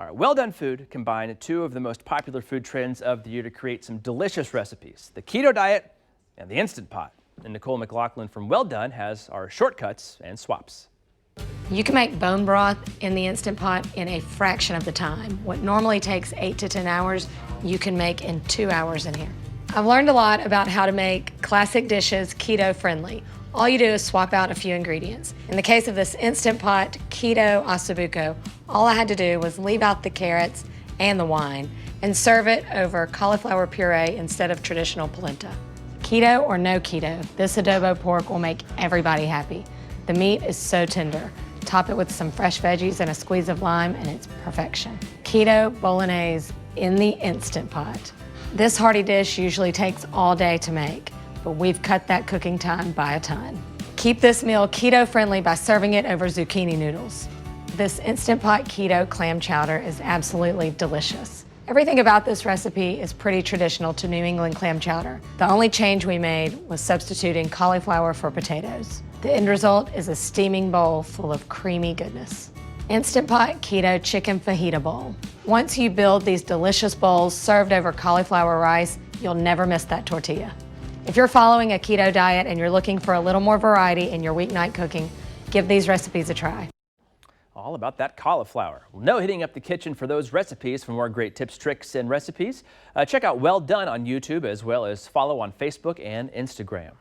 All right, Well Done Food combined two of the most popular food trends of the year to create some delicious recipes, the keto diet and the Instant Pot. And Nicole Mclaughlin from Well Done has our shortcuts and swaps. You can make bone broth in the Instant Pot in a fraction of the time. What normally takes 8 to 10 hours, you can make in 2 hours in here. I've learned a lot about how to make classic dishes keto friendly. All you do is swap out a few ingredients. In the case of this Instant Pot keto ossobuco, all I had to do was leave out the carrots and the wine and serve it over cauliflower puree instead of traditional polenta. Keto or no keto, this adobo pork will make everybody happy. The meat is so tender. Top it with some fresh veggies and a squeeze of lime and it's perfection. Keto bolognese in the Instant Pot. This hearty dish usually takes all day to make, but we've cut that cooking time by a ton. Keep this meal keto friendly by serving it over zucchini noodles. This Instant Pot keto clam chowder is absolutely delicious. Everything about this recipe is pretty traditional to New England clam chowder. The only change we made was substituting cauliflower for potatoes. The end result is a steaming bowl full of creamy goodness. Instant Pot Keto Chicken Fajita Bowl. Once you build these delicious bowls served over cauliflower rice, you'll never miss that tortilla. If you're following a keto diet and you're looking for a little more variety in your weeknight cooking, give these recipes a try. All about that cauliflower. Well, no hitting up the kitchen for those recipes. For more great tips, tricks, and recipes, check out Well Done on YouTube as well as follow on Facebook and Instagram.